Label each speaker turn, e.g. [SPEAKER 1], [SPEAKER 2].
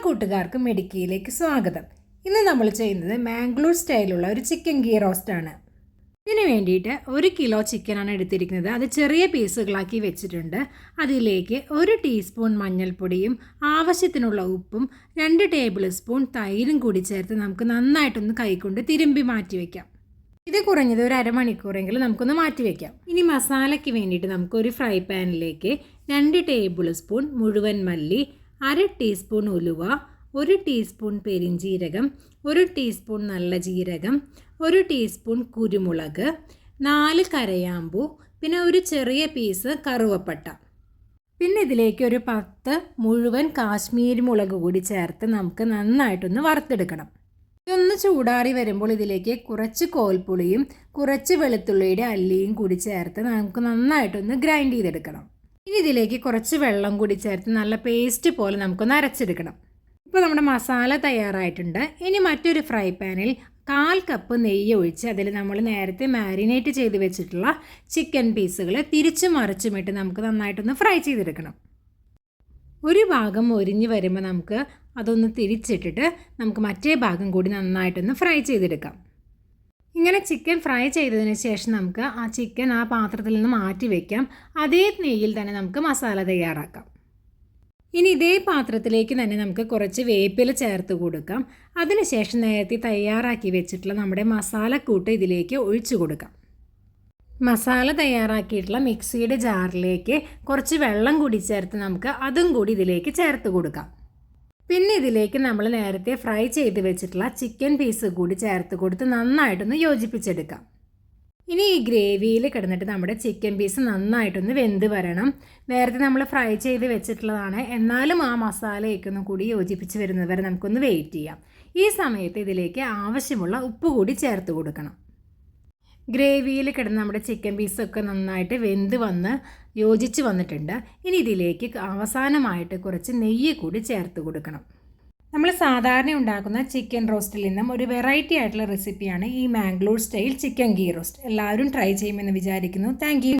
[SPEAKER 1] കൂട്ടുകാർക്കും മെഡിക്കയിലേക്ക് സ്വാഗതം. ഇന്ന് നമ്മൾ ചെയ്യുന്നത് മാംഗ്ലൂർ സ്റ്റൈലുള്ള ഒരു ചിക്കൻ ഗീ റോസ്റ്റ് ആണ്. ഇതിന് വേണ്ടിയിട്ട് 1 കിലോ ചിക്കനാണ് എടുത്തിരിക്കുന്നത്. അത് ചെറിയ പീസുകളാക്കി വെച്ചിട്ടുണ്ട്. അതിലേക്ക് 1 ടീസ്പൂൺ മഞ്ഞൾപ്പൊടിയും ആവശ്യത്തിനുള്ള ഉപ്പും 2 ടേബിൾ സ്പൂൺ തൈരും കൂടി ചേർത്ത് നമുക്ക് നന്നായിട്ടൊന്ന് കൈകൊണ്ട് തിരുമ്പി മാറ്റി വയ്ക്കാം. ഇത് കുറഞ്ഞത് ഒരു അരമണിക്കൂറെങ്കിലും നമുക്കൊന്ന് മാറ്റി വയ്ക്കാം. ഇനി മസാലയ്ക്ക് വേണ്ടിയിട്ട് നമുക്കൊരു ഫ്രൈ പാനിലേക്ക് 2 ടേബിൾ സ്പൂൺ മുഴുവൻ മല്ലി, 1/2 ടീസ്പൂൺ ഉലുവ, 1 ടീസ്പൂൺ പെരിഞ്ജീരകം, 1 ടീസ്പൂൺ നല്ല ജീരകം, 1 ടീസ്പൂൺ കുരുമുളക്, 4 കരയാമ്പൂ, പിന്നെ ഒരു ചെറിയ പീസ് കറുവപ്പട്ട. പിന്നെ ഇതിലേക്ക് ഒരു 10 മുഴുവൻ കാശ്മീരി മുളക് കൂടി ചേർത്ത് നമുക്ക് നന്നായിട്ടൊന്ന് വറുത്തെടുക്കണം. ഇതൊന്ന് ചൂടാറി വരുമ്പോൾ ഇതിലേക്ക് കുറച്ച് കോൽപ്പുളിയും കുറച്ച് വെളുത്തുള്ളിയുടെ അല്ലിയും കൂടി ചേർത്ത് നമുക്ക് നന്നായിട്ടൊന്ന് ഗ്രൈൻഡ് ചെയ്തെടുക്കണം. ഇനി ഇതിലേക്ക് കുറച്ച് വെള്ളം കൂടി ചേർത്ത് നല്ല പേസ്റ്റ് പോലെ നമുക്കൊന്ന് അരച്ചെടുക്കണം. ഇപ്പോൾ നമ്മുടെ മസാല തയ്യാറായിട്ടുണ്ട്. ഇനി മറ്റൊരു ഫ്രൈ പാനിൽ 1/4 കപ്പ് നെയ്യ് ഒഴിച്ച് അതിൽ നമ്മൾ നേരത്തെ മാരിനേറ്റ് ചെയ്ത് വെച്ചിട്ടുള്ള ചിക്കൻ പീസുകൾ തിരിച്ചും മറിച്ചുമിട്ട് നമുക്ക് നന്നായിട്ടൊന്ന് ഫ്രൈ ചെയ്തെടുക്കണം. ഒരു ഭാഗം മൊരിഞ്ഞ് വരുമ്പോൾ നമുക്ക് അതൊന്ന് തിരിച്ചിട്ടിട്ട് നമുക്ക് മറ്റേ ഭാഗം കൂടി നന്നായിട്ടൊന്ന് ഫ്രൈ ചെയ്തെടുക്കാം. ഇങ്ങനെ ചിക്കൻ ഫ്രൈ ചെയ്തതിന് ശേഷം നമുക്ക് ആ ചിക്കൻ ആ പാത്രത്തിൽ നിന്ന് മാറ്റി വയ്ക്കാം. അതേ നെയ്യിൽ തന്നെ നമുക്ക് മസാല തയ്യാറാക്കാം. ഇനി ഇതേ പാത്രത്തിലേക്ക് തന്നെ നമുക്ക് കുറച്ച് വേപ്പില ചേർത്ത് കൊടുക്കാം. അതിനുശേഷം നേരത്തെ തയ്യാറാക്കി വെച്ചിട്ടുള്ള നമ്മുടെ മസാലക്കൂട്ട് ഇതിലേക്ക് ഒഴിച്ചു കൊടുക്കാം. മസാല തയ്യാറാക്കിയിട്ടുള്ള മിക്സിയുടെ ജാറിലേക്ക് കുറച്ച് വെള്ളം കൂടി ചേർത്ത് നമുക്ക് അതും കൂടി ഇതിലേക്ക് ചേർത്ത് കൊടുക്കാം. പിന്നെ ഇതിലേക്ക് നമ്മൾ നേരത്തെ ഫ്രൈ ചെയ്ത് വെച്ചിട്ടുള്ള ചിക്കൻ പീസ് കൂടി ചേർത്ത് കൊടുത്ത് നന്നായിട്ടൊന്ന് യോജിപ്പിച്ചെടുക്കാം. ഇനി ഈ ഗ്രേവിയിൽ കിടന്നിട്ട് നമ്മുടെ ചിക്കൻ പീസ് നന്നായിട്ടൊന്ന് വെന്ത് വരണം. നേരത്തെ നമ്മൾ ഫ്രൈ ചെയ്ത് വെച്ചിട്ടുള്ളതാണ്, എന്നാലും ആ മസാലയൊക്കെ ഒന്ന് കൂടി യോജിപ്പിച്ച് വരുന്നവരെ നമുക്കൊന്ന് വെയിറ്റ് ചെയ്യാം. ഈ സമയത്ത് ഇതിലേക്ക് ആവശ്യമുള്ള ഉപ്പ് കൂടി ചേർത്ത് കൊടുക്കണം. ഗ്രേവിയിൽ കിടന്ന് നമ്മുടെ ചിക്കൻ പീസൊക്കെ നന്നായിട്ട് വെന്ത് വന്ന് യോജിച്ച് വന്നിട്ടുണ്ട്. ഇനി ഇതിലേക്ക് അവസാനമായിട്ട് കുറച്ച് നെയ്യ് കൂടി ചേർത്ത് കൊടുക്കണം. നമ്മൾ സാധാരണ ഉണ്ടാക്കുന്ന ചിക്കൻ റോസ്റ്റിൽ നിന്നും ഒരു വെറൈറ്റി ആയിട്ടുള്ള റെസിപ്പിയാണ് ഈ Mangalore style chicken ghee roast. എല്ലാവരും ട്രൈ ചെയ്യുമെന്ന് വിചാരിക്കുന്നു. Thank you.